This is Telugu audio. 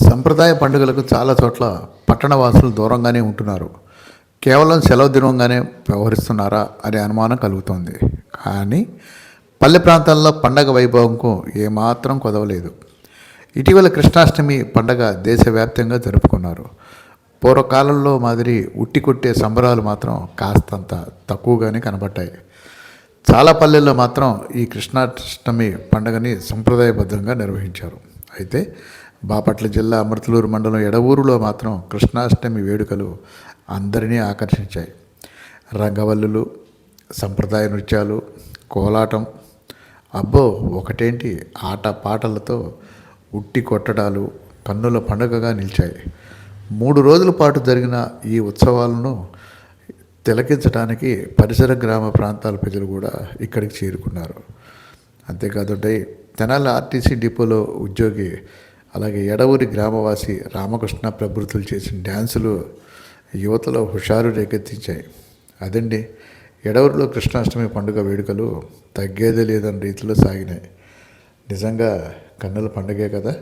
సంప్రదాయ పండుగలకు చాలా చోట్ల పట్టణ వాసులు దూరంగానే ఉంటున్నారు. కేవలం సెలవు దినంగానే వ్యవహరిస్తున్నారా అనే అనుమానం కలుగుతోంది. కానీ పల్లె ప్రాంతాల్లో పండగ వైభవంకు ఏమాత్రం కొదవలేదు. ఇటీవల కృష్ణాష్టమి పండగ దేశవ్యాప్తంగా జరుపుకున్నారు. పూర్వకాలంలో మాదిరి ఉట్టి కొట్టే సంబరాలు మాత్రం కాస్తంత తక్కువగానే కనబడ్డాయి. చాలా పల్లెల్లో మాత్రం ఈ కృష్ణాష్టమి పండుగని సంప్రదాయబద్ధంగా నిర్వహించారు. అయితే బాపట్ల జిల్లా అమృతలూరు మండలం ఎడవూరులో మాత్రం కృష్ణాష్టమి వేడుకలు అందరినీ ఆకర్షించాయి. రంగవల్లులు, సంప్రదాయ నృత్యాలు, కోలాటం, అబ్బో ఒకటేంటి ఆట పాటలతో ఉట్టి కొట్టడాలు కన్నుల పండుగగా నిలిచాయి. 3 రోజుల పాటు జరిగిన ఈ ఉత్సవాలను తిలకించడానికి పరిసర గ్రామ ప్రాంతాల ప్రజలు కూడా ఇక్కడికి చేరుకున్నారు. అంతేకాదండి, తెనాలి ఆర్టీసీ డిపోలో ఉద్యోగి అలాగే ఎడవూరి గ్రామవాసి రామకృష్ణ ప్రభృతులు చేసిన డ్యాన్సులు యువతలో హుషారు రేకెత్తించాయి. అదండి, ఎడవూరిలో కృష్ణాష్టమి పండుగ వేడుకలు తగ్గేదే లేదన్న రీతిలో సాగినాయి. నిజంగా కన్నుల పండుగే కదా.